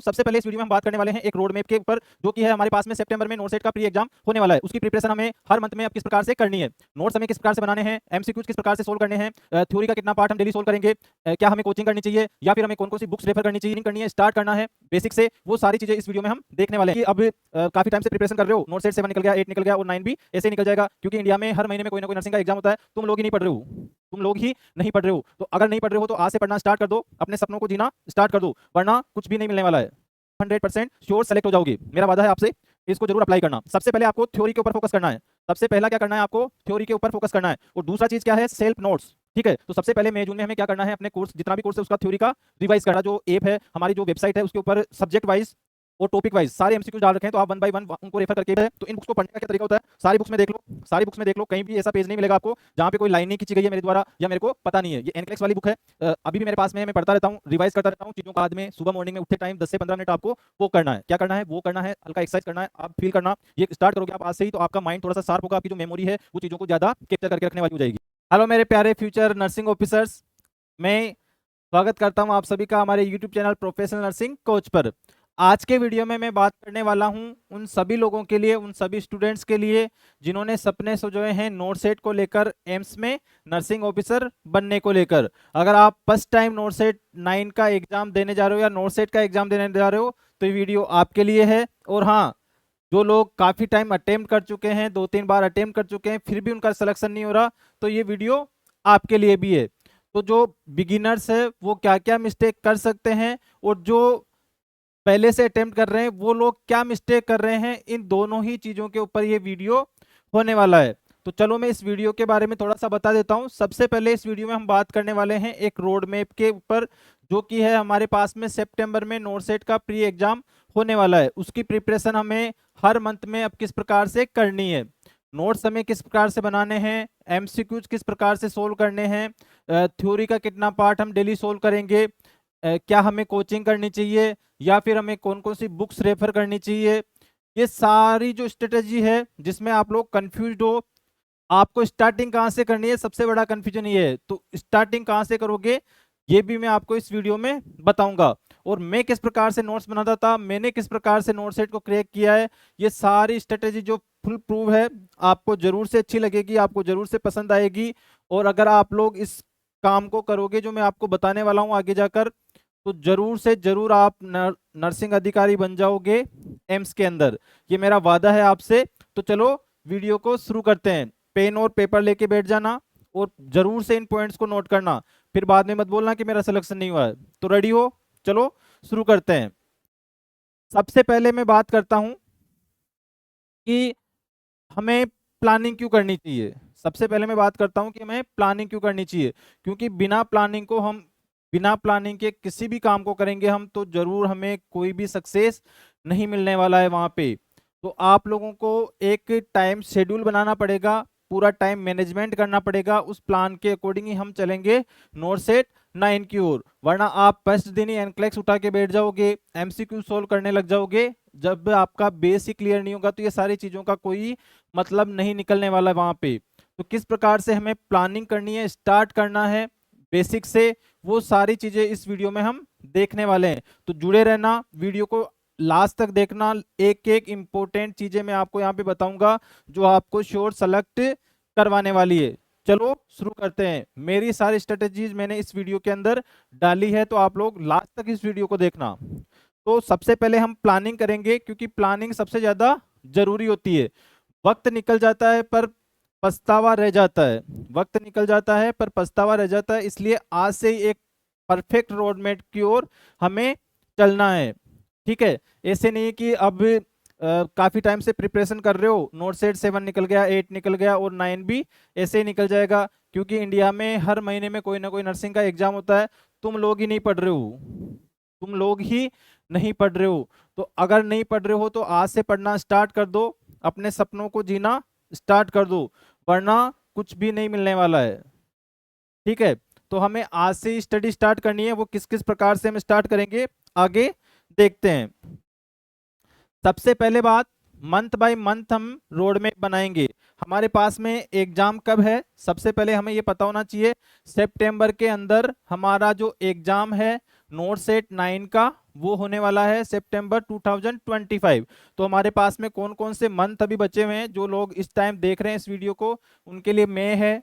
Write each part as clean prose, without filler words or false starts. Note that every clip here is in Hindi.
सबसे पहले इस वीडियो में हम बात करने वाले हैं एक रोड मैप के ऊपर, जो कि है हमारे पास में सितंबर में नोटसेट का प्री एग्जाम होने वाला है। उसकी प्रिपरेशन हमें हर मंथ में अब किस प्रकार से करनी है, नोट्स हमें किस प्रकार से बनाने हैं, एमसीक्यूज किस प्रकार से सोल्व करने हैं, थ्योरी का कितना पार्ट हम डेली सोल्व करेंगे, क्या हमें कोचिंग करनी चाहिए या फिर हमें कौन कौन सी बुक्स रेफर करनी है, स्टार्ट करना है बेसिक से, वो सारी चीजें इस वीडियो में हम देखने वाले हैं। कि अब काफी टाइम से प्रिपरेशन कर रहे हो, नोटसेट 7 निकल गया, 8 निकल गया और 9 भी ऐसे निकल जाएगा, क्योंकि इंडिया में हर महीने में कोई ना कोई नर्सिंग का एग्जाम होता है। तुम लोग ही नहीं पढ़ रहे हो, तुम लोग ही नहीं पढ़ रहे हो। तो अगर नहीं पढ़ रहे हो तो आज से पढ़ना स्टार्ट कर दो, अपने सपनों को जीना स्टार्ट कर दो, वरना कुछ भी नहीं मिलने वाला है। 100% श्योर सेलेक्ट हो जाओगे, मेरा वादा है आपसे। इसको जरूर अप्लाई करना। सबसे पहले आपको थ्योरी के ऊपर फोकस करना है। सबसे पहला क्या करना है, आपको थ्योरी के ऊपर फोकस करना है। और दूसरा चीज क्या है, सेल्फ नोट्स। ठीक है, तो सबसे पहले मई जून में हमें क्या करना है, अपने कोर्स जितना भी कोर्स है उसका थ्योरी का रिवाइज करना। जो ऐप है हमारी, जो वेबसाइट है, उसके ऊपर सब्जेक्ट वाइज और टॉपिक वाइज सारे एमसीक्यू डाल रखे हैं, तो आप 1 बाय 1 उनको रेफर करके, तो इन बुक्स को पढ़ने का क्या तरीका होता है, सारी बुक्स में देख लो, सारी बुक्स में देख लो, कहीं भी ऐसा पेज नहीं मिलेगा आपको जहां पे कोई लाइन नहीं खींची गई है मेरे द्वारा या मेरे को पता नहीं है। ये एनक्लेक्स वाली बुक है, अभी भी मेरे पास में है, मैं पढ़ता रहता हूँ, रिवाइज करता रहता हूँ चीजों का। बाद में सुबह मॉर्निंग में उठते टाइम 10 से 15 मिनट आपको वो करना है। क्या करना है, वो करना है, हल्का एक्सरसाइज करना है, आप फील करना। ये स्टार्ट करोगे आप आज से ही, तो आपका माइंड थोड़ा सा शार्प होगा, आपकी जो मेमोरी है वो चीजों को ज्यादा कैप्चर करके रखने वाली हो जाएगी। हेलो मेरे प्यारे फ्यूचर नर्सिंग ऑफिसर्स, मैं स्वागत करता हूं आप सभी का हमारे YouTube channel professional nursing coach पर। आज के वीडियो में मैं बात करने वाला हूं उन सभी लोगों के लिए, उन सभी स्टूडेंट्स के लिए जिन्होंने सपने सजोए हैं नोटसेट को लेकर, एम्स में नर्सिंग ऑफिसर बनने को लेकर। अगर आप फर्स्ट टाइम नोटसेट 9 का एग्जाम देने जा रहे हो या नोटसेट का एग्जाम देने जा रहे हो, तो ये वीडियो आपके लिए है। और हाँ, जो लोग काफ़ी टाइम अटेम्प्ट कर चुके हैं, 2-3 बार अटेम्प्ट कर चुके हैं, फिर भी उनका सिलेक्शन नहीं हो रहा, तो ये वीडियो आपके लिए भी है। तो जो बिगिनर्स है वो क्या क्या मिस्टेक कर सकते हैं, और जो पहले से अटेम्प्ट कर रहे हैं वो लोग क्या मिस्टेक कर रहे हैं, इन दोनों ही चीज़ों के ऊपर ये वीडियो होने वाला है। तो चलो मैं इस वीडियो के बारे में थोड़ा सा बता देता हूँ। सबसे पहले इस वीडियो में हम बात करने वाले हैं एक रोड मैप के ऊपर, जो कि है हमारे पास में सितंबर में नोटसेट का प्री एग्जाम होने वाला है। उसकी प्रिपरेशन हमें हर मंथ में अब किस प्रकार से करनी है, नोट्स हमें किस प्रकार से बनाने हैं, एमसीक्यूज किस प्रकार से सोल्व करने हैं, थ्योरी का कितना पार्ट हम डेली सोल्व करेंगे, क्या हमें कोचिंग करनी चाहिए या फिर हमें कौन कौन सी बुक्स रेफर करनी चाहिए। ये सारी जो स्ट्रेटेजी है जिसमें आप लोग कंफ्यूज्ड हो, आपको स्टार्टिंग कहाँ से करनी है, सबसे बड़ा कंफ्यूजन ये है। तो स्टार्टिंग कहाँ से करोगे ये भी मैं आपको इस वीडियो में बताऊंगा। और मैं किस प्रकार से नोट्स बनाता था, मैंने किस प्रकार से नोट सेट को क्रैक किया है, ये सारी स्ट्रेटेजी जो फुल प्रूव है, आपको जरूर से अच्छी लगेगी, आपको जरूर से पसंद आएगी। और अगर आप लोग इस काम को करोगे जो मैं आपको बताने वाला हूँ आगे जाकर, तो जरूर से जरूर आप नर्सिंग अधिकारी बन जाओगे एम्स के अंदर, ये मेरा वादा है आपसे। तो चलो वीडियो को शुरू करते हैं। पेन और पेपर लेके बैठ जाना और जरूर से इन पॉइंट्स को नोट करना, फिर बाद में मत बोलना कि मेरा सिलेक्शन नहीं हुआ है। तो रेडी हो, चलो शुरू करते हैं। सबसे पहले मैं बात करता हूं कि हमें प्लानिंग क्यों करनी चाहिए। सबसे पहले मैं बात करता हूं कि हमें प्लानिंग क्यों करनी चाहिए, क्योंकि बिना प्लानिंग के किसी भी काम को करेंगे हम, तो जरूर हमें कोई भी सक्सेस नहीं मिलने वाला है वहां पे। तो आप लोगों को एक टाइम शेड्यूल बनाना पड़ेगा, पूरा टाइम मैनेजमेंट करना पड़ेगा, उस प्लान के अकॉर्डिंग ही हम चलेंगे नोटसेट 9 की ओर। वरना आप फर्स्ट दिन ही एनक्लेक्स उठा के बैठ जाओगे, एमसीक्यू सोल्व करने लग जाओगे, जब आपका बेस ही क्लियर नहीं होगा तो ये सारी चीजों का कोई मतलब नहीं निकलने वाला है वहां पे। तो किस प्रकार से हमें प्लानिंग करनी है, स्टार्ट करना है बेसिक से, वो सारी चीजें इस वीडियो में हम देखने वाले हैं। तो जुड़े रहना, वीडियो को लास्ट तक देखना, एक एक इंपॉर्टेंट चीजें मैं आपको यहाँ पे बताऊंगा जो आपको श्योर सेलेक्ट करवाने वाली है। चलो शुरू करते हैं। मेरी सारी स्ट्रेटेजीज मैंने इस वीडियो के अंदर डाली है, तो आप लोग लास्ट तक इस वीडियो को देखना। तो सबसे पहले हम प्लानिंग करेंगे, क्योंकि प्लानिंग सबसे ज्यादा जरूरी होती है। वक्त निकल जाता है पर पछतावा रह जाता है, वक्त निकल जाता है पर पछतावा रह जाता है, इसलिए आज से ही एक परफेक्ट रोड मैप की ओर हमें चलना है। ठीक है, ऐसे नहीं कि अब काफी टाइम से प्रिपरेशन कर रहे हो, नोटसेट 7 निकल गया, 8 निकल गया और 9 भी ऐसे ही निकल जाएगा, क्योंकि इंडिया में हर महीने में कोई ना कोई नर्सिंग का एग्जाम होता है। तुम लोग ही नहीं पढ़ रहे हो, तुम लोग ही नहीं पढ़ रहे हो। तो अगर नहीं पढ़ रहे हो तो आज से पढ़ना स्टार्ट कर दो, अपने सपनों को जीना स्टार्ट कर दो, वरना कुछ भी नहीं मिलने वाला है। ठीक है, तो हमें आज से ही स्टडी स्टार्ट करनी है। वो किस किस प्रकार से हम स्टार्ट करेंगे आगे देखते हैं। सबसे पहले बात, मंथ बाय मंथ हम रोड मैप बनाएंगे। हमारे पास में एग्जाम कब है, सबसे पहले हमें ये पता होना चाहिए। सितंबर के अंदर हमारा जो एग्जाम है नोट सेट 9 का वो होने वाला है सितंबर 2025। तो हमारे पास में कौन कौन से मंथ अभी बचे हुए हैं, जो लोग इस टाइम देख रहे हैं इस वीडियो को, उनके लिए मई है,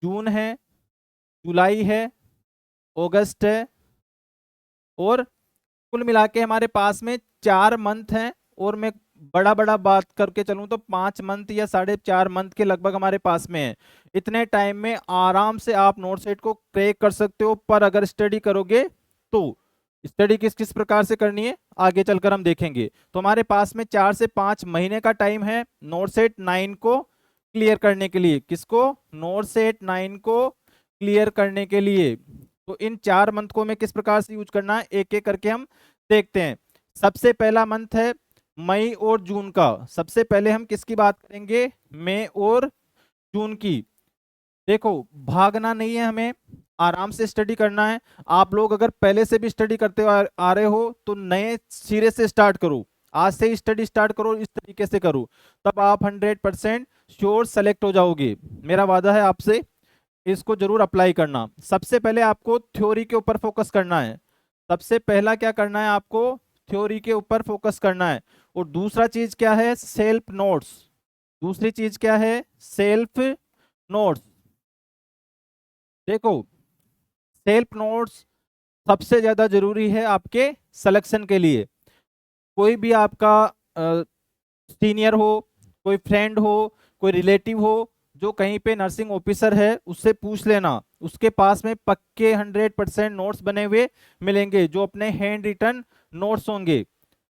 जून है, जुलाई है, अगस्त है, और कुल मिला के हमारे पास में 4 मंथ हैं। और मैं बड़ा बड़ा बात करके चलूं तो 5 मंथ या 4.5 मंथ के लगभग हमारे पास में है। इतने टाइम में आराम से आप नोट सेट को क्रैक कर सकते हो। पर अगर स्टडी करोगे तो स्टडी किस किस प्रकार से करनी है आगे चलकर हम देखेंगे। तो हमारे पास में 4 से 5 महीने का टाइम है नोट सेट 9 को क्लियर करने के लिए। किसको? नोट सेट 9 को क्लियर करने के लिए। तो इन 4 मंथ को मैं किस प्रकार से यूज करना है एक एक करके हम देखते हैं। सबसे पहला मंथ है मई और जून का। सबसे पहले हम किसकी बात करेंगे? मई और जून की। देखो, भागना नहीं है, हमें आराम से स्टडी करना है। आप लोग अगर पहले से भी स्टडी करते आ रहे हो तो नए सिरे से स्टार्ट करो। आज से ही स्टडी स्टार्ट करो, इस तरीके से करो, तब आप 100% श्योर सेलेक्ट हो जाओगे। मेरा वादा है आपसे, इसको जरूर अप्लाई करना। सबसे पहले आपको थ्योरी के ऊपर फोकस करना है। सबसे पहला क्या करना है आपको? थ्योरी के ऊपर फोकस करना है। और दूसरा चीज क्या है? Self notes. दूसरी चीज क्या है? Self notes. देखो, सेल्फ नोट्स सबसे ज्यादा जरूरी है आपके सिलेक्शन के लिए। कोई भी आपका सीनियर हो, कोई फ्रेंड हो, कोई रिलेटिव हो जो कहीं पे नर्सिंग ऑफिसर है, उससे पूछ लेना। उसके पास में पक्के 100% नोट्स बने हुए मिलेंगे, जो अपने हैंड रिटन नोट्स होंगे।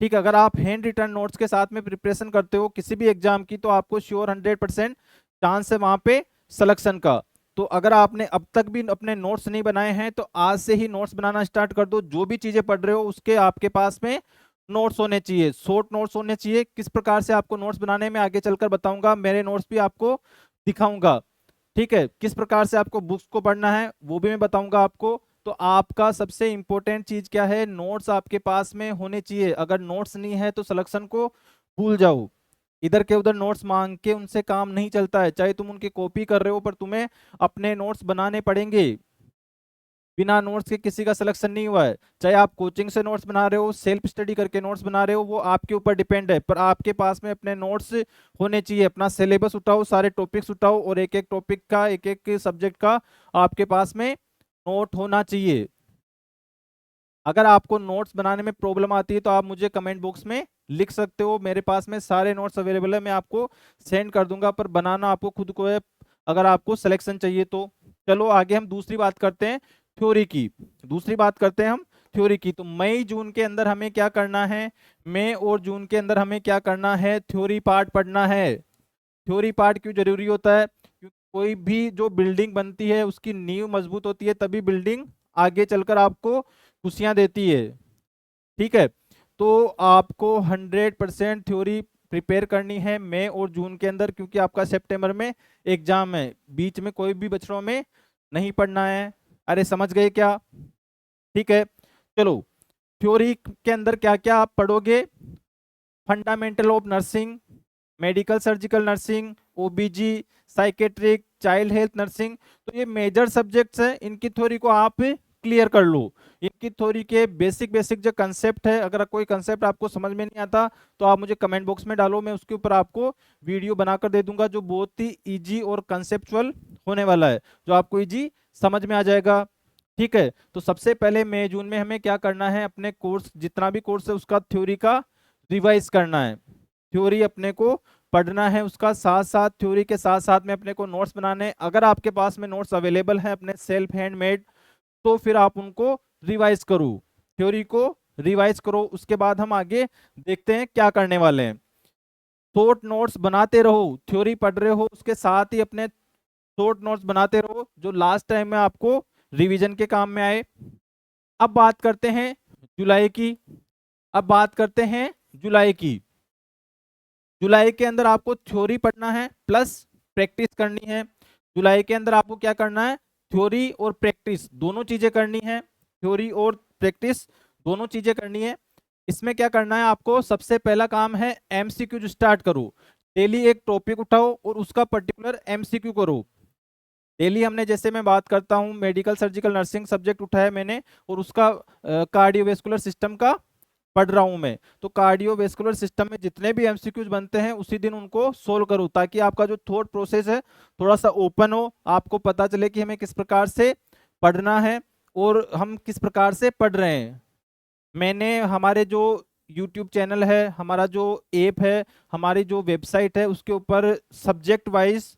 ठीक है, अगर आप हैंड रिटन नोट्स के साथ में प्रिपरेशन करते हो किसी भी एग्जाम की, तो आपको श्योर 100% चांस है वहां पे सिलेक्शन का। तो अगर आपने अब तक भी अपने नोट्स नहीं बनाए हैं तो आज से ही नोट्स बनाना स्टार्ट कर दो। जो भी चीजें पढ़ रहे हो उसके आपके पास में नोट्स होने चाहिए, शॉर्ट नोट्स होने चाहिए। किस प्रकार से आपको नोट्स बनाने में आगे चलकर बताऊंगा, मेरे नोट्स भी आपको दिखाऊंगा। ठीक है, किस प्रकार से आपको बुक्स को पढ़ना है वो भी मैं बताऊंगा आपको। तो आपका सबसे इंपॉर्टेंट चीज क्या है? नोट्स आपके पास में होने चाहिए। अगर नोट्स नहीं है तो सिलेक्शन को भूल जाओ। इधर के उधर नोट्स मांग के उनसे काम नहीं चलता है। चाहे तुम उनकी कॉपी कर रहे हो, पर तुम्हें अपने नोट्स बनाने पड़ेंगे। बिना नोट्स के किसी का सिलेक्शन नहीं हुआ है। चाहे आप कोचिंग से नोट्स बना रहे हो, सेल्फ स्टडी करके नोट्स बना रहे हो, वो आपके ऊपर डिपेंड है। पर आपके पास में अपने नोट्स होने चाहिए। अपना सिलेबस उठाओ, सारे टॉपिक्स उठाओ, और एक एक टॉपिक का, एक एक सब्जेक्ट का आपके पास में नोट होना चाहिए। अगर आपको नोट्स बनाने में प्रॉब्लम आती है तो आप मुझे कमेंट बॉक्स में लिख सकते हो। मेरे पास में सारे नोट्स अवेलेबल है, मैं आपको सेंड कर दूंगा। पर बनाना आपको खुद को है, अगर आपको सिलेक्शन चाहिए तो। चलो आगे हम दूसरी बात करते हैं, थ्योरी की। दूसरी बात करते हैं हम थ्योरी की। तो मई जून के अंदर हमें क्या करना है? मई और जून के अंदर हमें क्या करना है? थ्योरी पार्ट पढ़ना है। थ्योरी पार्ट क्यों जरूरी होता है? क्योंकि कोई भी जो बिल्डिंग बनती है उसकी नींव मजबूत होती है, तभी बिल्डिंग आगे चलकर आपको खुशियां देती है। ठीक है, तो आपको 100% थ्योरी प्रिपेयर करनी है मई और जून के अंदर, क्योंकि आपका सितंबर में एग्जाम है। बीच में कोई भी बच्चों में नहीं पढ़ना है। अरे समझ गए क्या? ठीक है, चलो। थ्योरी के अंदर क्या क्या आप पढ़ोगे? Fundamental of nursing, medical surgical nursing, ओबीजी, psychiatric, child health nursing. तो ये मेजर सब्जेक्ट्स हैं, इनकी थ्योरी को आप क्लियर कर लो। इनकी थ्योरी के बेसिक बेसिक जो कंसेप्ट है, अगर कोई कंसेप्ट आपको समझ में नहीं आता तो आप मुझे कमेंट बॉक्स में डालो, मैं उसके ऊपर आपको वीडियो बनाकर दे दूंगा, जो बहुत ही इजी और कंसेप्चुअल होने वाला है, जो आपको इजी समझ में आ जाएगा। ठीक है, तो सबसे पहले मई जून में हमें क्या करना है? अपने कोर्स, जितना भी कोर्स है उसका थ्योरी का रिवाइज करना है। थ्योरी अपने को पढ़ना है, उसका साथ साथ थ्योरी के साथ साथ में अपने को नोट्स बनाने। अगर आपके पास में नोट्स अवेलेबल हैं अपने सेल्फ हैंडमेड, तो फिर आप उनको रिवाइज करो, थ्योरी को रिवाइज करो। उसके बाद हम आगे देखते हैं क्या करने वाले हैं। शॉर्ट नोट्स बनाते रहो, थ्योरी पढ़ रहे हो उसके साथ ही अपने शॉर्ट नोट्स बनाते रहो, जो लास्ट टाइम में आपको रिवीजन के काम में आए। अब बात करते हैं जुलाई की। अब बात करते हैं जुलाई की। जुलाई के अंदर आपको थ्योरी पढ़ना है प्लस प्रैक्टिस करनी है। जुलाई के अंदर आपको क्या करना है? थ्योरी और प्रैक्टिस दोनों चीजें करनी है। थ्योरी और प्रैक्टिस दोनों चीजें करनी है। इसमें क्या करना है आपको? सबसे पहला काम है एमसीक्यू स्टार्ट करो। डेली एक टॉपिक उठाओ और उसका पर्टिकुलर एमसीक्यू करो। डेली हमने, जैसे मैं बात करता हूँ, मेडिकल सर्जिकल नर्सिंग सब्जेक्ट उठाया मैंने और उसका कार्डियोवेस्कुलर सिस्टम का पढ़ रहा हूं मैं, तो कार्डियोवेस्कुलर सिस्टम में जितने भी एमसीक्यूज बनते हैं उसी दिन उनको सोल्व करो, ताकि आपका जो थॉट प्रोसेस है थोड़ा सा ओपन हो, आपको पता चले कि हमें किस प्रकार से पढ़ना है और हम किस प्रकार से पढ़ रहे हैं। मैंने हमारे जो यूट्यूब चैनल है, हमारा जो ऐप है, हमारी जो वेबसाइट है, उसके ऊपर सब्जेक्ट वाइज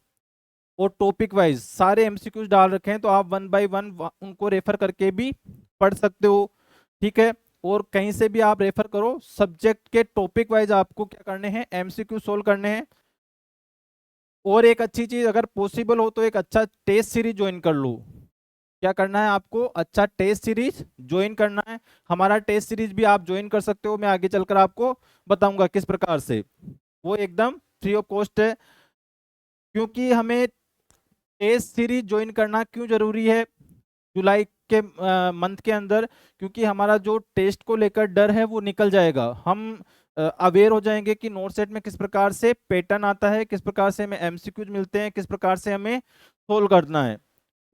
और टॉपिक वाइज सारे एमसीक्यूज डाल रखे हैं, तो आप वन बाय वन उनको रेफर करके भी पढ़ सकते हो। ठीक है, और कहीं से भी आप रेफर करो, सब्जेक्ट के टॉपिक वाइज आपको क्या करने हैं, एमसीक्यू सोल्व करने हैं। और एक अच्छी चीज, अगर पॉसिबल हो तो एक अच्छा टेस्ट सीरीज ज्वाइन कर लो। क्या करना है आपको, अच्छा टेस्ट सीरीज ज्वाइन करना है। हमारा टेस्ट सीरीज भी आप ज्वाइन कर सकते हो, मैं आगे चलकर आपको बताऊंगा किस प्रकार से। वो एकदम फ्री ऑफ कॉस्ट है। क्योंकि हमें टेस्ट सीरीज ज्वाइन करना क्यों जरूरी है जुलाई के मंथ के अंदर, क्योंकि हमारा जो टेस्ट को लेकर डर है वो निकल जाएगा। हम अवेयर हो जाएंगे कि नोट सेट में किस प्रकार से पैटर्न आता है, किस प्रकार से हमें एमसीक्यूज मिलते हैं, किस प्रकार से हमें सोल्व करना है।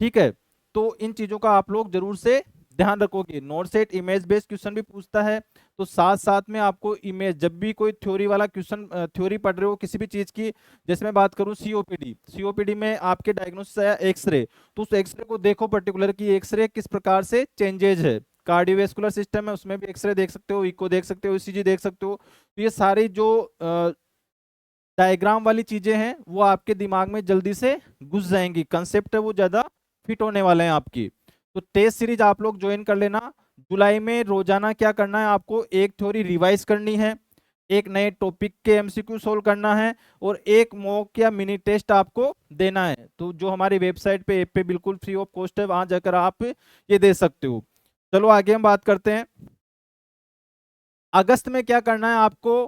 ठीक है, तो इन चीजों का आप लोग जरूर से ध्यान रखोगे। Not set image based question भी पूछता है, तो साथ साथ में आपको इमेज, जब भी कोई थ्योरी वाला क्वेश्चन, थ्योरी पढ़ रहे हो किसी भी चीज की, जैसे मैं बात करूं सीओपीडी, सीओपीडी में आपके डायग्नोसिस है एक्सरे, तो उस एक्सरे को देखो पर्टिकुलर कि एक्सरे किस प्रकार से चेंजेज है। कार्डियोवेस्कुलर सिस्टम है, उसमें भी एक्सरे देख सकते हो, इको देख सकते हो, ईसीजी देख सकते हो। तो ये सारी जो डायग्राम वाली चीजें हैं वो आपके दिमाग में जल्दी से घुस जाएंगी, कंसेप्ट है वो ज्यादा फिट होने वाले हैं आपकी। तो टेस्ट सीरीज आप लोग ज्वाइन कर लेना। जुलाई में रोजाना क्या करना है आपको, एक थ्योरी रिवाइज करनी है, एक नए टॉपिक के एमसीक्यू सोल्व करना है, और एक मॉक या मिनी टेस्ट आपको देना है। तो जो हमारी वेबसाइट पे, ऐप पे बिल्कुल फ्री ऑफ कॉस्ट है, वहां जाकर आप ये दे सकते हो। चलो आगे हम बात करते हैं। अगस्त में क्या करना है आपको,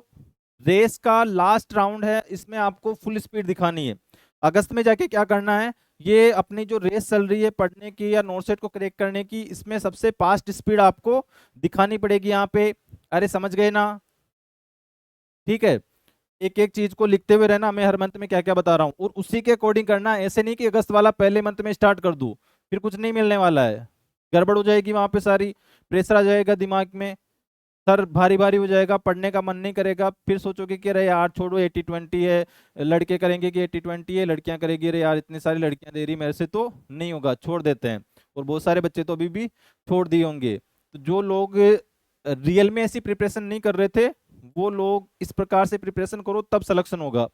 रेस का लास्ट राउंड है, इसमें आपको फुल स्पीड दिखानी है। अगस्त में जाके क्या करना है, ये अपनी जो रेस चल रही है पढ़ने की या नोट सेट को करेक्ट करने की, इसमें सबसे फास्ट स्पीड आपको दिखानी पड़ेगी यहाँ पे। अरे समझ गए ना? ठीक है, एक एक चीज को लिखते हुए रहना, मैं हर मंथ में क्या क्या बता रहा हूँ और उसी के अकॉर्डिंग करना है। ऐसे नहीं कि अगस्त वाला पहले मंथ में स्टार्ट कर दूं, फिर कुछ नहीं मिलने वाला है, गड़बड़ हो जाएगी वहां पे सारी, प्रेशर आ जाएगा दिमाग में, सर भारी भारी हो जाएगा, पढ़ने का मन नहीं करेगा, फिर सोचोगे कि अरे यार छोड़ो 80-20 है, लड़के करेंगे कि 80-20 है, लड़कियां करेगी, अरे यार इतनी सारी लड़कियां दे रही मेरे से तो नहीं होगा, छोड़ देते हैं। और बहुत सारे बच्चे तो अभी भी छोड़ दिए होंगे। तो जो लोग रियल में ऐसी प्रिपरेशन नहीं कर रहे थे, वो लोग इस प्रकार से प्रिपरेशन करो, तब सिलेक्शन होगा।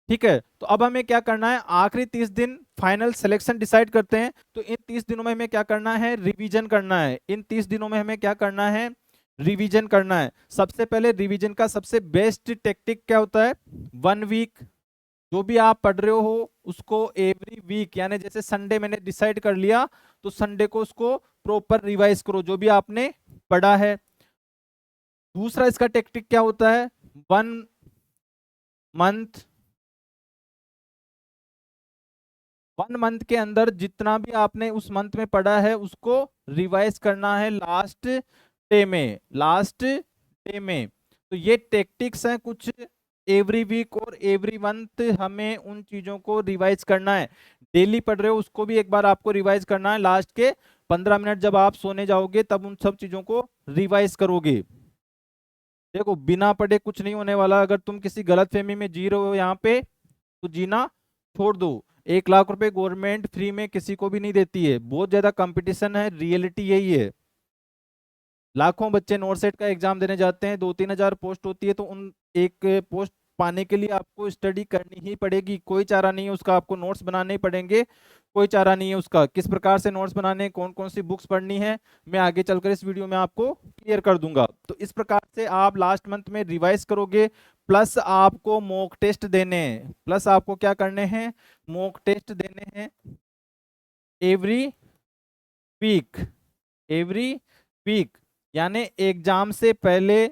ठीक है, तो अब हमें क्या करना है, आखिरी 30 दिन फाइनल सिलेक्शन डिसाइड करते हैं। तो इन 30 दिनों में हमें क्या करना है, रिवीजन करना है। इन 30 दिनों में हमें क्या करना है, रिवीजन करना है। सबसे पहले रिवीजन का सबसे बेस्ट टेक्निक क्या होता है, 1 वीक जो भी आप पढ़ रहे हो उसको एवरी वीक, यानी जैसे संडे मैंने डिसाइड कर लिया तो संडे को उसको प्रॉपर रिवाइज करो जो भी आपने पढ़ा है। दूसरा इसका टेक्निक क्या होता है, 1 मंथ, 1 मंथ के अंदर जितना भी आपने उस मंथ में पढ़ा है उसको रिवाइज करना है लास्ट डे में, लास्ट डे में। तो ये टेक्टिक्स हैं कुछ, एवरी वीक और एवरी मंथ हमें उन चीजों को रिवाइज करना है। डेली पढ़ रहे हो उसको भी एक बार आपको रिवाइज करना है, लास्ट के 15 मिनट जब आप सोने जाओगे तब उन सब चीजों को रिवाइज करोगे। देखो बिना पढ़े कुछ नहीं होने वाला, अगर तुम किसी गलत फहमी में जी रहे हो यहाँ पे तो जीना छोड़ दो। 1 लाख रुपए गवर्नमेंट फ्री में किसी को भी नहीं देती है, बहुत ज्यादा कंपटीशन है, रियलिटी यही है। लाखों बच्चे नोट सेट का एग्जाम देने जाते हैं, 2-3 हजार पोस्ट होती है, तो उन एक पोस्ट पाने के लिए आपको स्टडी करनी ही पड़ेगी, कोई चारा नहीं है उसका, आपको नोट्स बनाने ही पड़ेंगे, कोई चारा नहीं है उसका। किस प्रकार से नोट्स बनाने, कौन कौन सी बुक्स पढ़नी है, मैं आगे चलकर इस वीडियो में आपको क्लियर कर दूंगा। तो इस प्रकार से आप लास्ट मंथ में रिवाइज करोगे, प्लस आपको मॉक टेस्ट देने हैं, प्लस आपको क्या करने हैं, मॉक टेस्ट देने हैं एवरी वीक, एवरी वीक। यानी एग्जाम से पहले,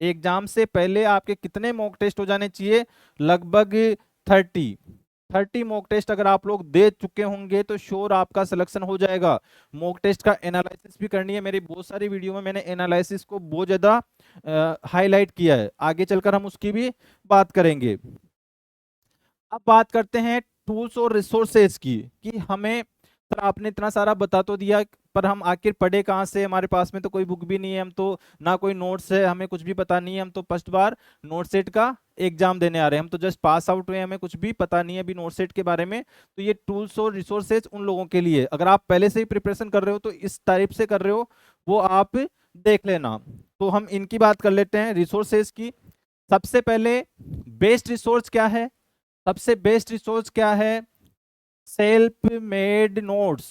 एग्जाम से पहले आपके कितने मॉक टेस्ट हो जाने चाहिए, लगभग 30 मॉक टेस्ट अगर आप लोग दे चुके होंगे तो श्योर आपका सिलेक्शन हो जाएगा। मॉक टेस्ट का एनालिसिस भी करनी है, मेरी बहुत सारी वीडियो में मैंने एनालिसिस को बहुत ज्यादा हाईलाइट किया है, आगे चलकर हम उसकी भी बात करेंगे। अब बात करते हैं टूल्स और रिसोर्सेज की, कि हमें सर आपने इतना सारा बता तो दिया, पर हम आखिर पढ़े कहाँ से, हमारे पास में तो कोई बुक भी नहीं है, हम तो ना कोई नोट्स है, हमें कुछ भी पता नहीं है, हम तो फर्स्ट बार नोट सेट का एग्जाम देने आ रहे हैं, हम तो जस्ट पास आउट हुए, हमें कुछ भी पता नहीं है अभी नोट सेट के बारे में। तो ये टूल्स और रिसोर्सेज उन लोगों के लिए, अगर आप पहले से ही प्रिपरेशन कर रहे हो तो इस टाइप से कर रहे हो, वो आप देख लेना। तो हम इनकी बात कर लेते हैं, रिसोर्सेज की। सबसे पहले बेस्ट रिसोर्स क्या है? सबसे बेस्ट रिसोर्स क्या है? Self made notes.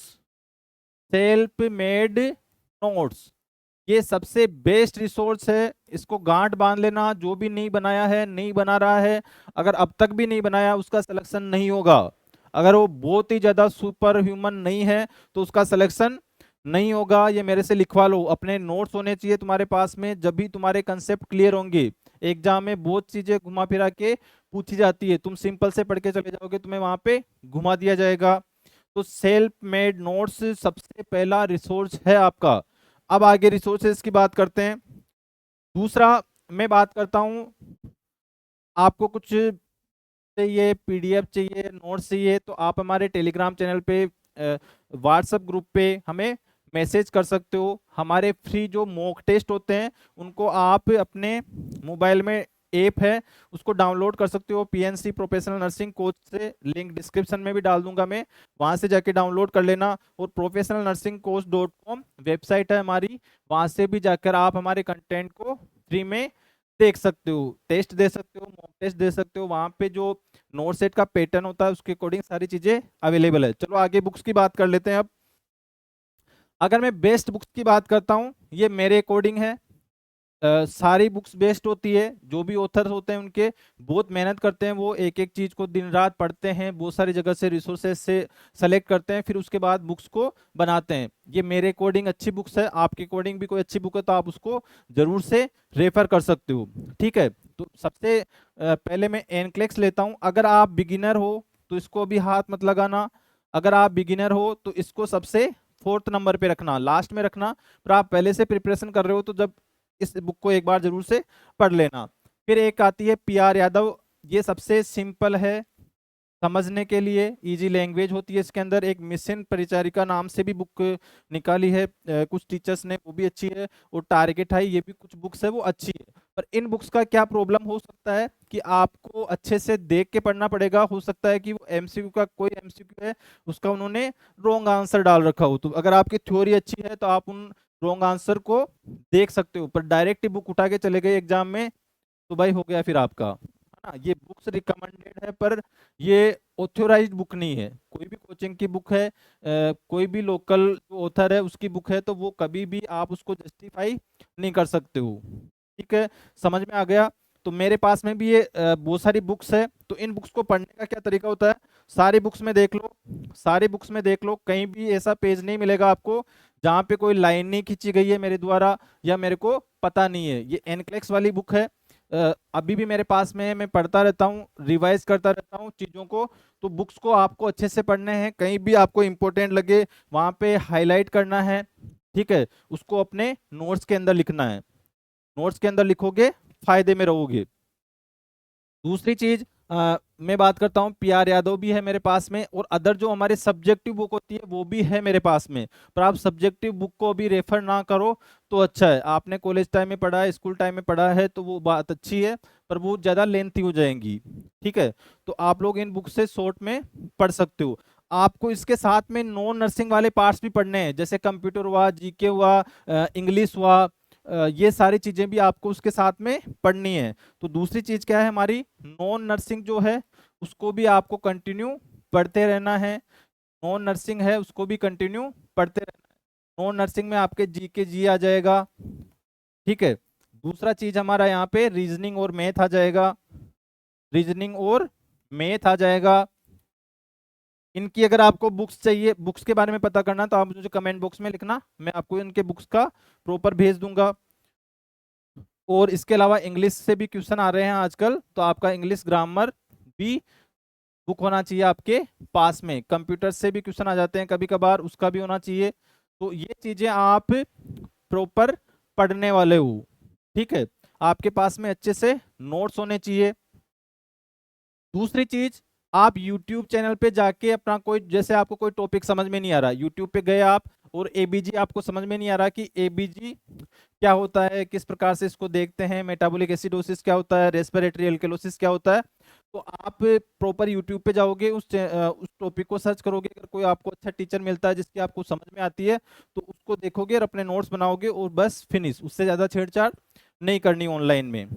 Self made notes, ये सबसे बेस्ट रिसोर्स है, इसको गांठ बांध लेना। जो भी नहीं बनाया है, नहीं बना रहा है, अगर अब तक भी नहीं बनाया, उसका सिलेक्शन नहीं होगा। अगर वो बहुत ही ज्यादा सुपर ह्यूमन नहीं है तो उसका सिलेक्शन नहीं होगा। ये मेरे से लिखवा लो, अपने नोट्स होने चाहिए तुम्हारे पास में, जब भी तुम्हारे कंसेप्ट क्लियर होंगे। एग्जाम में बहुत चीजें घुमा फिरा के पूछी जाती है, तुम सिंपल से पढ़ के चले जाओगे, तुम्हें वहां पे घुमा दिया जाएगा। तो सेल्फ मेड नोट्स सबसे पहला रिसोर्स है आपका। अब आगे रिसोर्सेज की बात करते हैं। दूसरा मैं बात करता हूं, आपको कुछ चाहिए, पीडीएफ चाहिए, नोट्स चाहिए, तो आप हमारे टेलीग्राम चैनल पे, व्हाट्सएप ग्रुप पे हमें मैसेज कर सकते हो। हमारे फ्री जो मॉक टेस्ट होते हैं उनको आप अपने मोबाइल में ऐप है उसको डाउनलोड कर सकते हो, पीएनसी प्रोफेशनल नर्सिंग कोच से, लिंक डिस्क्रिप्शन में भी डाल दूंगा मैं, वहां से जाके डाउनलोड कर लेना। और professional nursing coach .com website है हमारी, वहां से भी जाकर आप हमारे कंटेंट को फ्री में देख सकते हो, टेस्ट दे सकते हो, मॉक टेस्ट दे सकते हो। वहां पे जो नोट सेट का पैटर्न होता है उसके अकॉर्डिंग सारी चीजें अवेलेबल है। चलो आगे बुक्स की बात कर लेते हैं। अब अगर मैं बेस्ट बुक्स की बात करता हूँ, ये मेरे अकॉर्डिंग है, सारी बुक्स बेस्ट होती है। जो भी ऑथर्स होते हैं उनके बहुत मेहनत करते हैं, वो एक एक चीज को दिन रात पढ़ते हैं, बहुत सारी जगह से रिसोर्सेज से सेलेक्ट करते हैं, फिर उसके बाद बुक्स को बनाते हैं। ये मेरे अकॉर्डिंग अच्छी बुक्स है, आपके अकॉर्डिंग भी कोई अच्छी बुक है तो आप उसको जरूर से रेफर कर सकते हो। ठीक है, तो सबसे पहले मैं एनक्लेक्स लेता हूँ। अगर आप बिगिनर हो तो इसको भी हाथ मत लगाना, अगर आप बिगिनर हो तो इसको सबसे फोर्थ नंबर पे रखना, लास्ट में रखना। पर आप पहले से प्रिपरेशन कर रहे हो तो जब इस बुक को एक बार जरूर से पढ़ लेना। फिर एक आती है पीआर यादव, ये सबसे सिंपल है समझने के लिए, इजी लैंग्वेज होती है इसके अंदर। एक मिशन परिचारिका नाम से भी बुक निकाली है कुछ टीचर्स ने, वो भी अच्छी है। और टारगेट है, ये भी कुछ बुक्स है वो अच्छी है। पर इन बुक्स का क्या प्रॉब्लम हो सकता है कि आपको अच्छे से देख के पढ़ना पड़ेगा, हो सकता है कि वो एमसीक्यू का कोई एमसीक्यू है उसका उन्होंने रॉन्ग आंसर डाल रखा हो, तो अगर आपकी थ्योरी अच्छी है तो आप उन रॉन्ग आंसर को देख सकते हो। पर डायरेक्ट बुक उठा के चले गए एग्जाम में तो भाई हो गया फिर आपका, है ना। ये बुक्स रिकमेंडेड है पर ये ऑथोराइज्ड बुक नहीं है। कोई भी कोचिंग की बुक है, कोई भी लोकल जो ऑथर है उसकी बुक है, तो वो कभी भी आप उसको जस्टिफाई नहीं कर सकते हो। ठीक है, समझ में आ गया। तो मेरे पास में भी ये बहुत सारी बुक्स है। तो इन बुक्स को पढ़ने का क्या तरीका होता है, सारी बुक्स में देख लो, सारी बुक्स में देख लो, कहीं भी ऐसा पेज नहीं मिलेगा आपको जहाँ पे कोई लाइन नहीं खींची गई है मेरे द्वारा या मेरे को पता नहीं है। ये एनक्लेक्स वाली बुक है, अभी भी मेरे पास में है, मैं पढ़ता रहता हूँ, रिवाइज करता रहता हूँ चीज़ों को। तो बुक्स को आपको अच्छे से पढ़ने हैं, कहीं भी आपको इंपॉर्टेंट लगे वहाँ पे हाईलाइट करना है। ठीक है, उसको अपने नोट्स के अंदर लिखना है, नोट्स के अंदर लिखोगे फायदे में रहोगे। दूसरी चीज मैं बात करता हूँ, पीआर यादव भी है मेरे पास में, और अदर जो हमारे सब्जेक्टिव बुक होती है वो भी है मेरे पास में। पर आप सब्जेक्टिव बुक को अभी रेफर ना करो तो अच्छा है। आपने कॉलेज टाइम में पढ़ा है, स्कूल टाइम में पढ़ा है तो वो बात अच्छी है, पर वो ज़्यादा लेंथी हो जाएंगी। ठीक है, तो आप लोग इन बुक से शॉर्ट में पढ़ सकते हो। आपको इसके साथ में नॉन नर्सिंग वाले पार्ट्स भी पढ़ने हैं, जैसे कंप्यूटर हुआ, जीके हुआ, इंग्लिश हुआ, ये सारी चीजें भी आपको उसके साथ में पढ़नी है। तो दूसरी चीज क्या है, हमारी नॉन नर्सिंग जो है उसको भी आपको कंटिन्यू पढ़ते रहना है। नॉन नर्सिंग है उसको भी कंटिन्यू पढ़ते रहना है। नॉन नर्सिंग में आपके जी के जी आ जाएगा। ठीक है, दूसरा चीज हमारा यहाँ पे रीजनिंग और मैथ आ जाएगा, रीजनिंग और मैथ आ जाएगा। इनकी अगर आपको बुक्स चाहिए, बुक्स के बारे में पता करना, तो आप मुझे कमेंट बॉक्स में लिखना, मैं आपको इनके बुक्स का प्रॉपर भेज दूंगा। और इसके अलावा इंग्लिश से भी क्वेश्चन आ रहे हैं आजकल, तो आपका इंग्लिश ग्रामर भी बुक होना चाहिए आपके पास में। कंप्यूटर से भी क्वेश्चन आ जाते हैं कभी कभार, उसका भी होना चाहिए। तो ये चीजें आप प्रॉपर पढ़ने वाले हो। ठीक है, आपके पास में अच्छे से नोट्स होने चाहिए। दूसरी चीज, आप YouTube चैनल पे जाके अपना कोई, जैसे आपको कोई टॉपिक समझ में नहीं आ रहा, YouTube पे गए आप और एबीजी आपको समझ में नहीं आ रहा कि एबीजी क्या होता है, किस प्रकार से इसको देखते हैं, मेटाबॉलिक एसिडोसिस क्या होता है, रेस्पिरेटरी एल्कलोसिस क्या होता है, तो आप प्रॉपर यूट्यूब पे जाओगे, उस टॉपिक को सर्च करोगे, अगर कोई आपको अच्छा टीचर मिलता है जिसकी आपको समझ में आती है तो उसको देखोगे और अपने नोट्स बनाओगे और बस फिनिश, उससे ज़्यादा छेड़छाड़ नहीं करनी ऑनलाइन में।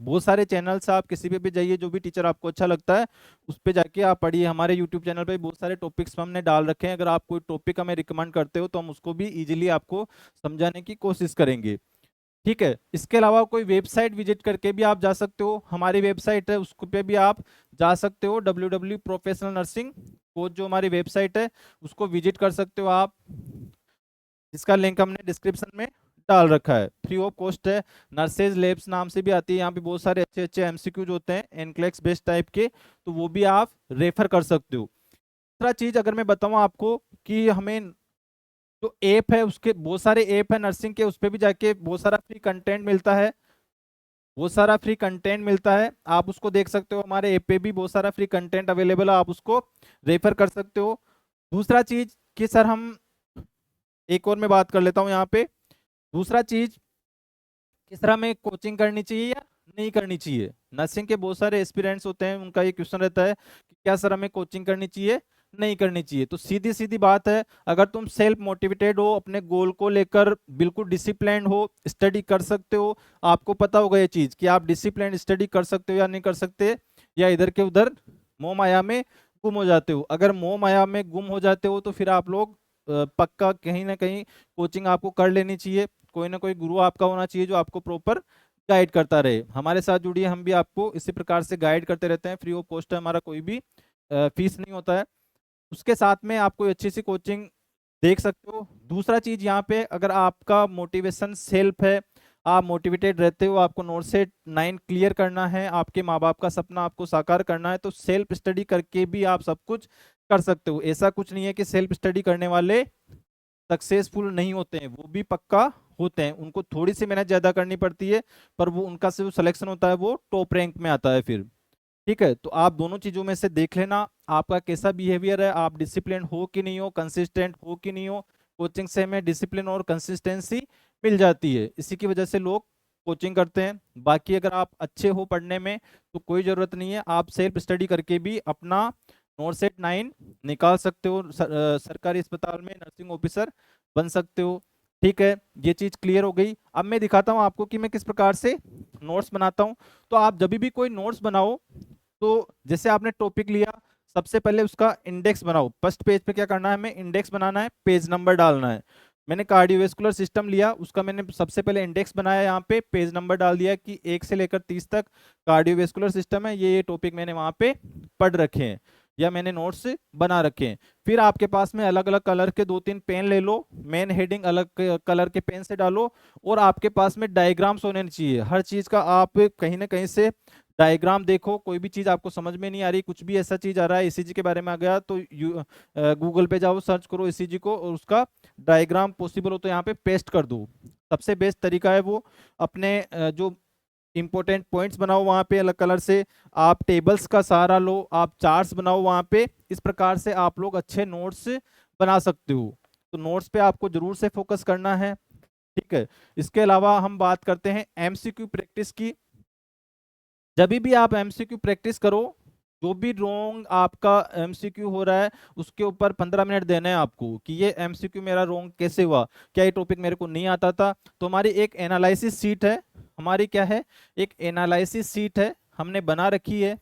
बहुत सारे चैनल्स आप किसी पे भी जाइए, जो भी टीचर आपको अच्छा लगता है उस पे जाके आप पढ़िए। हमारे यूट्यूब चैनल पे बहुत सारे टॉपिक्स हमने डाल रखे हैं, अगर आप कोई टॉपिक हमें रिकमेंड करते हो तो हम उसको भी इजीली आपको समझाने की कोशिश करेंगे। ठीक है, इसके अलावा कोई वेबसाइट विजिट करके भी आप जा सकते हो, हमारी वेबसाइट है उस पे भी आप जा सकते हो, www प्रोफेशनल नर्सिंग कोच जो हमारी वेबसाइट है उसको विजिट कर सकते हो आप, जिसका लिंक हमने डिस्क्रिप्शन में डाल रखा है, फ्री ऑफ कॉस्ट है। नर्सेज लैब्स नाम से भी आती है, यहाँ पे बहुत सारे अच्छे अच्छे एमसीक्यूज होते हैं एनक्लेक्स बेस्ड टाइप के, तो वो भी आप रेफर कर सकते हो। दूसरा चीज अगर मैं बताऊं आपको कि हमें जो ऐप है, उसके बहुत सारे ऐप है नर्सिंग के, उस पर भी जाके बहुत सारा फ्री कंटेंट मिलता है, बहुत सारा फ्री कंटेंट मिलता है, आप उसको देख सकते हो, हमारे ऐप पे भी बहुत सारा फ्री कंटेंट अवेलेबल है, आप उसको रेफर कर सकते हो। दूसरा चीज कि सर हम, एक और मैं बात कर लेता हूँ यहाँ पे, दूसरा चीज किस तरह में कोचिंग करनी चाहिए या नहीं करनी चाहिए। नर्सिंग के बहुत सारे एस्पिरेंट्स होते हैं, उनका ये क्वेश्चन रहता है कि क्या सर हमें कोचिंग करनी चाहिए नहीं करनी चाहिए। तो सीधी सीधी बात है, अगर तुम सेल्फ मोटिवेटेड हो, अपने गोल को लेकर बिल्कुल डिसिप्लिन्ड हो, स्टडी कर सकते हो, आपको पता होगा ये चीज कि आप डिसिप्लिन स्टडी कर सकते हो या नहीं कर सकते, या इधर के उधर मोह माया में गुम हो जाते हो। अगर मोह माया में गुम हो जाते हो तो फिर आप लोग पक्का कहीं ना कहीं कोचिंग आपको कर लेनी चाहिए, कोई ना कोई गुरु आपका होना चाहिए जो आपको प्रॉपर गाइड करता रहे। हमारे साथ जुड़िए, हम भी आपको इसी प्रकार से गाइड करते रहते हैं, फ्री ऑफ कॉस्ट है हमारा, कोई भी फीस नहीं होता है। उसके साथ में आप कोई अच्छी सी कोचिंग देख सकते हो। दूसरा चीज यहाँ पे, अगर आपका मोटिवेशन सेल्फ है, आप मोटिवेटेड रहते हो, आपको नोट से 9 क्लियर करना है, आपके माँ बाप का सपना आपको साकार करना है, तो सेल्फ स्टडी करके भी आप सब कुछ कर सकते हो। ऐसा कुछ नहीं है कि सेल्फ स्टडी करने वाले सक्सेसफुल नहीं होते हैं, वो भी पक्का होते हैं, उनको थोड़ी सी मेहनत ज्यादा करनी पड़ती है, पर वो उनका जो सिलेक्शन होता है वो टॉप रैंक में आता है फिर। ठीक है, तो आप दोनों चीजों में से देख लेना आपका कैसा बिहेवियर है, आप डिसिप्लिन हो कि नहीं हो, कंसिस्टेंट हो कि नहीं हो। कोचिंग से हमें डिसिप्लिन और कंसिस्टेंसी मिल जाती है, इसी की वजह से लोग कोचिंग करते हैं। बाकी अगर आप अच्छे हो पढ़ने में तो कोई जरूरत नहीं है, आप सेल्फ स्टडी करके भी अपना नोट सेट 9 निकाल सकते हो, सरकारी अस्पताल में नर्सिंग ऑफिसर बन सकते हो। ठीक है, ये चीज क्लियर हो गई। अब मैं दिखाता हूँ आपको कि मैं किस प्रकार से नोट्स बनाता हूँ। तो आप जब भी कोई नोट्स बनाओ, तो जैसे आपने टॉपिक लिया, सबसे पहले उसका इंडेक्स बनाओ। फर्स्ट पेज पे क्या करना है, हमें इंडेक्स बनाना है, पेज नंबर डालना है। मैंने कार्डियोवेस्कुलर सिस्टम लिया, उसका मैंने सबसे पहले इंडेक्स बनाया, यहाँ पे पेज नंबर डाल दिया कि 1 से लेकर 30 तक कार्डियोवेस्कुलर सिस्टम है, ये टॉपिक मैंने वहाँ पे पढ़ रखे हैं या मैंने नोट्स बना रखे हैं। फिर आपके पास में अलग अलग कलर के 2-3 पेन ले लो, मेन हेडिंग अलग कलर के पेन से डालो, और आपके पास में डायग्राम्स होने चाहिए हर चीज का। आप कहीं ना कहीं से डायग्राम देखो, कोई भी चीज आपको समझ में नहीं आ रही, कुछ भी ऐसा चीज आ रहा है ईसीजी के बारे में आ गया, तो गूगल पे जाओ, सर्च करो ईसीजी को और उसका डायग्राम पॉसिबल हो तो यहाँ पे पेस्ट कर दो। सबसे बेस्ट तरीका है वो। अपने जो इंपॉर्टेंट पॉइंट्स बनाओ वहां पे अलग कलर से, आप टेबल्स का सहारा लो, आप चार्ट्स बनाओ वहां पे, इस प्रकार से आप लोग अच्छे नोट्स बना सकते हो। तो नोट्स पे आपको जरूर से फोकस करना है। ठीक है, इसके अलावा हम बात करते हैं एमसीक्यू प्रैक्टिस की। जब भी आप एमसीक्यू प्रैक्टिस करो, जो भी रॉन्ग आपका एमसीक्यू हो रहा है उसके ऊपर 15 मिनट देना है आपको कि ये एमसीक्यू मेरा रॉन्ग कैसे हुआ, क्या ये टॉपिक मेरे को नहीं आता था। तो हमारी एक एनालिसिस सीट है, हमारी क्या है, एक एनालिसिस सीट है, हमने बना रखी है,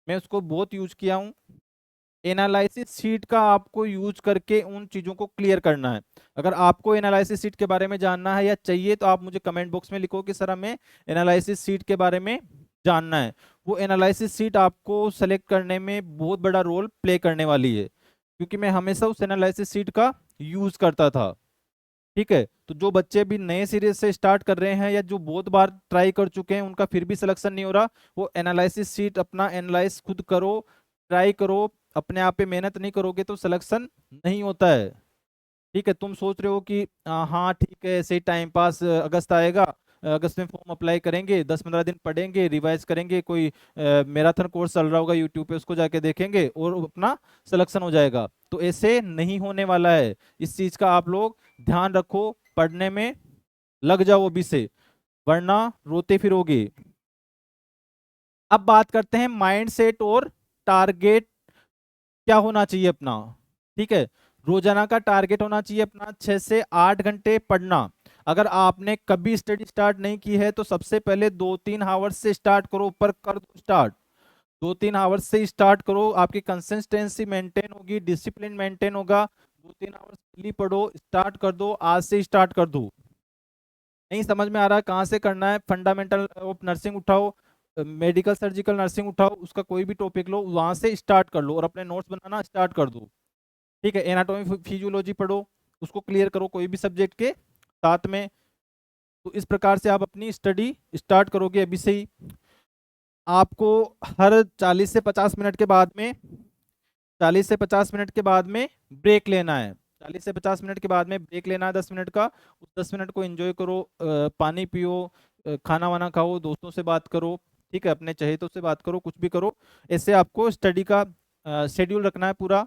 मैं उसको बहुत यूज किया हूँ। एनालिसिस शीट का आपको यूज करके उन चीजों को क्लियर करना है। अगर आपको एनालिसिस शीट के बारे में जानना है या चाहिए तो आप मुझे कमेंट बॉक्स में लिखो कि सर हमें एनालिसिस शीट के बारे में जानना है। वो एनालिसिस शीट आपको सेलेक्ट करने में बहुत बड़ा रोल प्ले करने वाली है, क्योंकि मैं हमेशा उस एनालिसिस शीट का यूज करता था। ठीक है, तो जो बच्चे भी नए सीरीज से स्टार्ट कर रहे हैं या जो बहुत बार ट्राई कर चुके हैं उनका फिर भी सिलेक्शन नहीं हो रहा, वो एनालिसिस शीट अपना एनालाइज खुद करो, ट्राई करो, अपने आप पे मेहनत नहीं करोगे तो सिलेक्शन नहीं होता है। ठीक है, तुम सोच रहे हो कि हाँ ठीक है ऐसे ही टाइम पास, अगस्त आएगा अगस्त में फॉर्म अप्लाई करेंगे, 10-15 दिन पढ़ेंगे, रिवाइज करेंगे, कोई मैराथन कोर्स चल रहा होगा यूट्यूब पे, उसको जाके देखेंगे और अपना सिलेक्शन हो जाएगा। तो ऐसे नहीं होने वाला है, इस चीज का आप लोग ध्यान रखो, पढ़ने में लग जाओ अभी से, वरना रोते फिरोगे। अब बात करते हैं माइंड सेट और टारगेट क्या होना चाहिए अपना। ठीक है, रोजाना का टारगेट होना चाहिए अपना 6 से 8 घंटे पढ़ना। अगर आपने कभी स्टडी स्टार्ट नहीं की है तो सबसे पहले 2-3 आवर्स से स्टार्ट करो, ऊपर कर दो स्टार्ट, 2-3 आवर्स से स्टार्ट करो, आपकी कंसिस्टेंसी मेंटेन होगी, डिसिप्लिन मेंटेन होगा। 2-3 आवर्स डेली पढ़ो, स्टार्ट कर दो, आज से स्टार्ट कर दो। नहीं समझ में आ रहा कहाँ से करना है, फंडामेंटल ऑफ नर्सिंग उठाओ, मेडिकल सर्जिकल नर्सिंग उठाओ, उसका कोई भी टॉपिक लो, वहां से स्टार्ट कर लो और अपने नोट्स बनाना स्टार्ट कर दो। ठीक है, एनाटॉमी फिजियोलॉजी पढ़ो, उसको क्लियर करो कोई भी सब्जेक्ट के साथ में। तो इस प्रकार से आप अपनी स्टडी स्टार्ट करोगे अभी से ही। आपको हर 40 से 50 मिनट के बाद में 40 से 50 मिनट के बाद में ब्रेक लेना है। 40 से 50 मिनट के बाद में ब्रेक लेना है 10 मिनट का। उस 10 मिनट को एंजॉय करो, पानी पियो, खाना वाना खाओ, दोस्तों से बात करो, ठीक है, अपने चहेतों से बात करो, कुछ भी करो। ऐसे आपको स्टडी का शेड्यूल रखना है पूरा।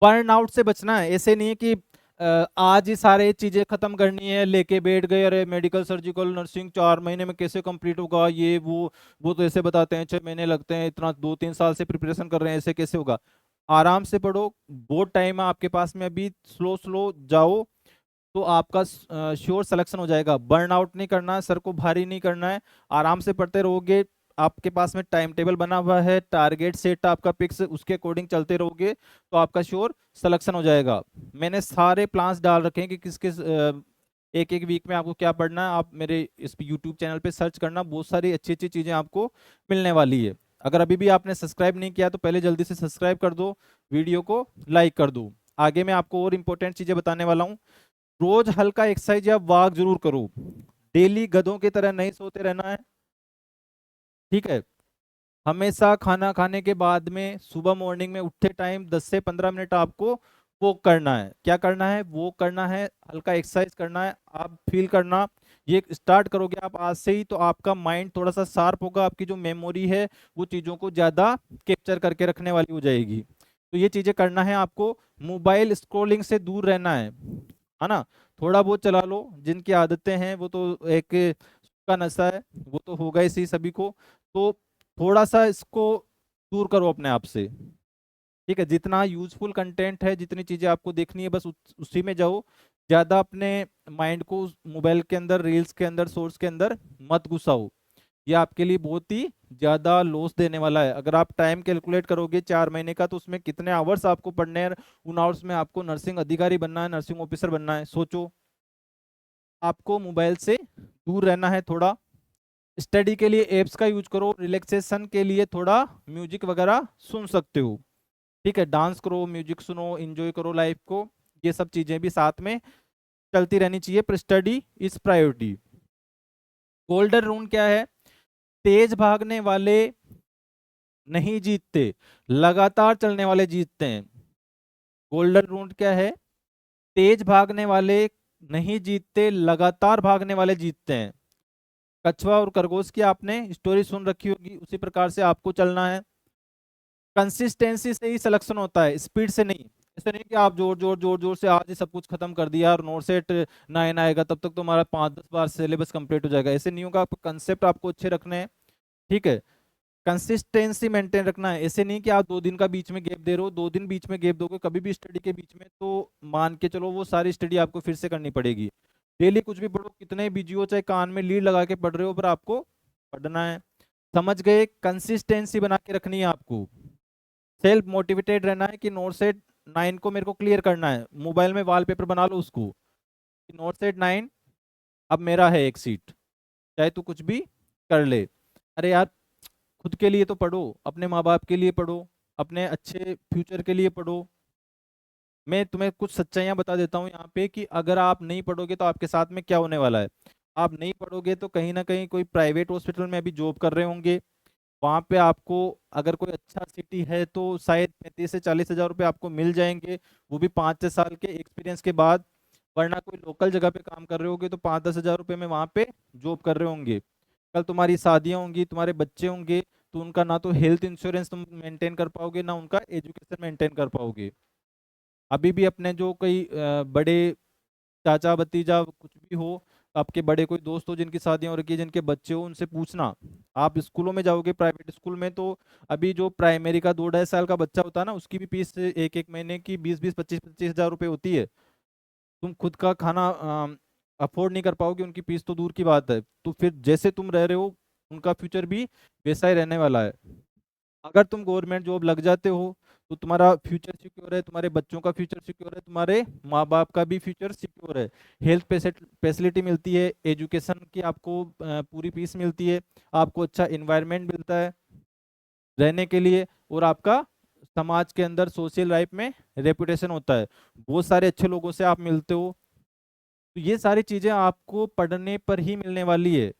बर्न आउट से बचना है, ऐसे नहीं है कि आज ही सारे चीजें खत्म करनी है, लेके बैठ गए, अरे मेडिकल सर्जिकल नर्सिंग 4 महीने में कैसे कंप्लीट होगा, ये वो तो ऐसे बताते हैं 6 महीने लगते हैं, इतना 2-3 साल से प्रिपरेशन कर रहे हैं, ऐसे कैसे होगा। आराम से पढ़ो, बहुत टाइम है आपके पास में अभी, स्लो स्लो जाओ तो आपका श्योर सिलेक्शन हो जाएगा। बर्न आउट नहीं करना है, सर को भारी नहीं करना है, आराम से पढ़ते रहोगे। आपके पास में टाइम टेबल बना हुआ है, टारगेट सेट आपका फिक्स, उसके अकॉर्डिंग चलते रहोगे तो आपका श्योर सिलेक्शन हो जाएगा। मैंने सारे प्लान्स डाल रखे हैं कि किस किस एक एक वीक में आपको क्या पढ़ना है। आप मेरे इस यूट्यूब चैनल पे सर्च करना, बहुत सारी अच्छी अच्छी चीज़ें आपको मिलने वाली है। अगर अभी भी आपने सब्सक्राइब नहीं किया तो पहले जल्दी से सब्सक्राइब कर दो, वीडियो को लाइक कर दो। आगे मैं आपको और इंपॉर्टेंट चीज़ें बताने वाला हूँ। रोज हल्का एक्सरसाइज या वॉक जरूर करो, डेली गधों की तरह नहीं सोते रहना है। ठीक है, हमेशा खाना खाने के बाद में सुबह मॉर्निंग में उठते टाइम 10 से 15 मिनट आपको वॉक करना है। क्या करना है? वॉक करना है, हल्का एक्सरसाइज करना है। आप फील करना, ये स्टार्ट करोगे आप आज से ही तो आपका माइंड थोड़ा सा शार्प होगा, आपकी जो मेमोरी है वो चीज़ों को ज़्यादा कैप्चर करके रखने वाली हो जाएगी। तो ये चीज़ें करना है आपको। मोबाइल स्क्रोलिंग से दूर रहना है ना। थोड़ा बहुत चला लो, जिनकी आदतें हैं वो तो एक का नशा है, वो तो होगा ही सही सभी को। तो थोड़ा सा इसको दूर करो अपने आप से। ठीक है, जितना यूजफुल कंटेंट है, जितनी चीजें आपको देखनी है बस उसी में जाओ। ज्यादा अपने माइंड को मोबाइल के अंदर, रील्स के अंदर, सोर्स के अंदर मत घुसाओ। ये आपके लिए बहुत ही ज्यादा लॉस देने वाला है। अगर आप टाइम कैलकुलेट करोगे 4 महीने का तो उसमें कितने आवर्स आपको पढ़ने हैं, उन आवर्स में आपको नर्सिंग अधिकारी बनना है, नर्सिंग ऑफिसर बनना है, सोचो। आपको मोबाइल से दूर रहना है थोड़ा। स्टडी के लिए एप्स का यूज करो, रिलैक्सेशन के लिए थोड़ा म्यूजिक वगैरह सुन सकते हो। ठीक है, डांस करो, म्यूजिक सुनो, एंजॉय करो लाइफ को। ये सब चीजें भी साथ में चलती रहनी चाहिए, पर study is priority. Golden rule क्या है? तेज भागने वाले नहीं जीतते, लगातार चलने वाले जीतते हैं। गोल्डन रूल क्या है? तेज भागने वाले नहीं जीतते, लगातार भागने वाले जीतते हैं। कछुआ और खरगोश की आपने स्टोरी सुन रखी होगी, उसी प्रकार से आपको चलना है। कंसिस्टेंसी से ही सिलेक्शन होता है, स्पीड से नहीं। ऐसे नहीं कि आप जोर जोर जोर जोर से आज ही सब कुछ खत्म कर दिया और नोट सेट 9 आएगा तब तक तुम्हारा 5-10 बार सिलेबस कंप्लीट हो जाएगा, ऐसे नहीं होगा। आपको कंसेप्ट आपको अच्छे रखने हैं। ठीक है, कंसिस्टेंसी मेंटेन रखना है। ऐसे नहीं कि आप 2 दिन का बीच में गैप दे रहे हो, 2 दिन बीच में गैप दोगे कभी भी स्टडी के बीच में तो मान के चलो वो सारी स्टडी आपको फिर से करनी पड़ेगी। डेली कुछ भी पढ़ो, कितने बिजी हो, चाहे कान में लीड लगा के पढ़ रहे हो, पर आपको पढ़ना है। समझ गए? कंसिस्टेंसी बना के रखनी है आपको, सेल्फ मोटिवेटेड रहना है कि नोट सेट 9 को मेरे को क्लियर करना है। मोबाइल में वॉलपेपर बना लो उसको, नोट सेट 9 अब मेरा है एक सीट, चाहे तू कुछ भी कर ले। अरे यार, खुद के लिए तो पढ़ो, अपने माँ बाप के लिए पढ़ो, अपने अच्छे फ्यूचर के लिए पढ़ो। मैं तुम्हें कुछ सच्चाइयाँ बता देता हूँ यहाँ पे कि अगर आप नहीं पढ़ोगे तो आपके साथ में क्या होने वाला है। आप नहीं पढ़ोगे तो कहीं ना कहीं कोई प्राइवेट हॉस्पिटल में अभी जॉब कर रहे होंगे, वहाँ पे आपको अगर कोई अच्छा सिटी है तो शायद 35 से 40 हज़ार रुपये आपको मिल जाएंगे, वो भी 5-6 साल के एक्सपीरियंस के बाद। वरना कोई लोकल जगह पे काम कर रहे होगे तो 5-10 हज़ार रुपये में वहाँ पे जॉब कर रहे होंगे। कल तुम्हारी शादियाँ होंगी, तुम्हारे बच्चे होंगे, तो उनका ना तो हेल्थ इंश्योरेंस तुम मेंटेन कर पाओगे, ना उनका एजुकेशन मेंटेन कर पाओगे। अभी भी अपने जो कोई बड़े चाचा भतीजा कुछ भी हो, आपके बड़े कोई दोस्त हो जिनकी शादियां हो रखी है, जिनके बच्चे हो, उनसे पूछना। आप स्कूलों में जाओगे प्राइवेट स्कूल में, तो अभी जो प्राइमरी का 2-2.5 साल का बच्चा होता है ना, उसकी भी फीस एक एक महीने की 20-20 25-25 हज़ार रुपये होती है। तुम खुद का खाना अफोर्ड नहीं कर पाओगे, उनकी फीस तो दूर की बात है। तो फिर जैसे तुम रह रहे हो, उनका फ्यूचर भी वैसा ही रहने वाला है। अगर तुम गवर्नमेंट जॉब लग जाते हो तो तुम्हारा फ्यूचर सिक्योर है, तुम्हारे बच्चों का फ्यूचर सिक्योर है, तुम्हारे माँ बाप का भी फ्यूचर सिक्योर है। हेल्थ फैसिलिटी मिलती है, एजुकेशन की आपको पूरी फीस मिलती है, आपको अच्छा इन्वायरमेंट मिलता है रहने के लिए, और आपका समाज के अंदर सोशल लाइफ में रेपुटेशन होता है, बहुत सारे अच्छे लोगों से आप मिलते हो। तो ये सारी चीजें आपको पढ़ने पर ही मिलने वाली है।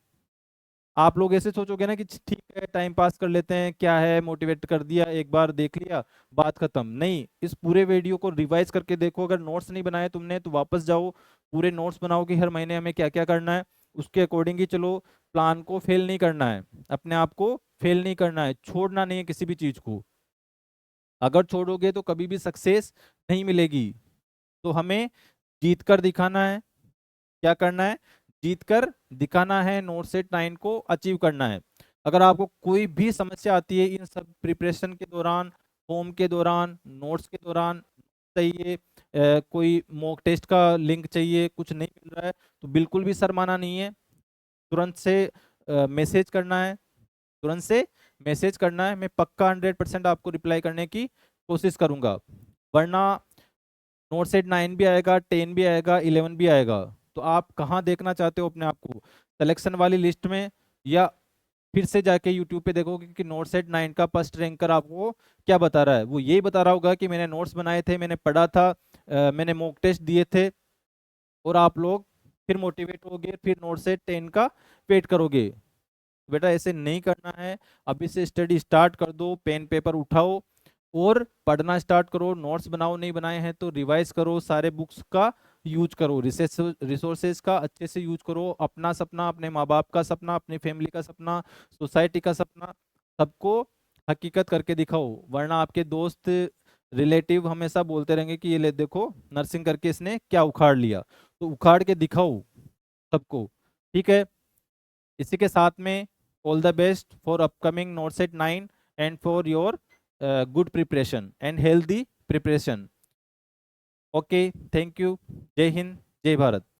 आप लोग ऐसे सोचोगे ना कि ठीक है टाइम पास कर लेते हैं, क्या है, मोटिवेट कर दिया, एक बार देख लिया, बात खत्म। नहीं, इस पूरे वीडियो को रिवाइज करके देखो। अगर नोट्स नहीं बनाए तुमने तो वापस जाओ, पूरे नोट्स बनाओ कि हर महीने हमें क्या क्या करना है, उसके अकॉर्डिंग ही चलो। प्लान को फेल नहीं करना है, अपने आप को फेल नहीं करना है, छोड़ना नहीं है किसी भी चीज को। अगर छोड़ोगे तो कभी भी सक्सेस नहीं मिलेगी। तो हमें जीत कर दिखाना है। क्या करना है? जीत कर दिखाना है, नोट सेट 9 को अचीव करना है। अगर आपको कोई भी समस्या आती है इन सब प्रिपरेशन के दौरान, होम के दौरान, नोट्स के दौरान, चाहिए कोई मॉक टेस्ट का लिंक चाहिए, कुछ नहीं मिल रहा है, तो बिल्कुल भी शर्माना नहीं है। तुरंत से मैसेज करना है, तुरंत से मैसेज करना है। मैं पक्का 100% आपको रिप्लाई करने की कोशिश करूंगा। वरना नोट सेट 9 भी आएगा, 10 भी आएगा, 11 भी आएगा, तो आप कहाँ देखना चाहते हो अपने आप को? सिलेक्शन वाली लिस्ट में, या फिर से जाके यूट्यूब पे देखोगे कि नोट सेट 9 का फर्स्ट रैंकर आपको क्या बता रहा है? वो यही बता रहा होगा कि मैंने नोट्स बनाए थे, मैंने पढ़ा था, मैंने मॉक टेस्ट दिए थे, और आप लोग फिर मोटिवेट होगे, फिर नोट सेट 10 का वेट करोगे। बेटा ऐसे नहीं करना है। अभी से स्टडी स्टार्ट कर दो, पेन पेपर उठाओ और पढ़ना स्टार्ट करो। नोट्स बनाओ, नहीं बनाए हैं तो रिवाइज करो, सारे बुक्स का यूज करो, रिसोर्सेज का अच्छे से यूज करो। अपना सपना, अपने माँ बाप का सपना, अपनी फैमिली का सपना, सोसाइटी का सपना, सबको हकीकत करके दिखाओ। वरना आपके दोस्त, रिलेटिव हमेशा बोलते रहेंगे कि ये ले देखो नर्सिंग करके इसने क्या उखाड़ लिया। तो उखाड़ के दिखाओ सबको, ठीक है? इसी के साथ में all the best for upcoming not set 9 and for your good preparation and healthy preparation. Okay, thank you. जय हिंद, जय भारत।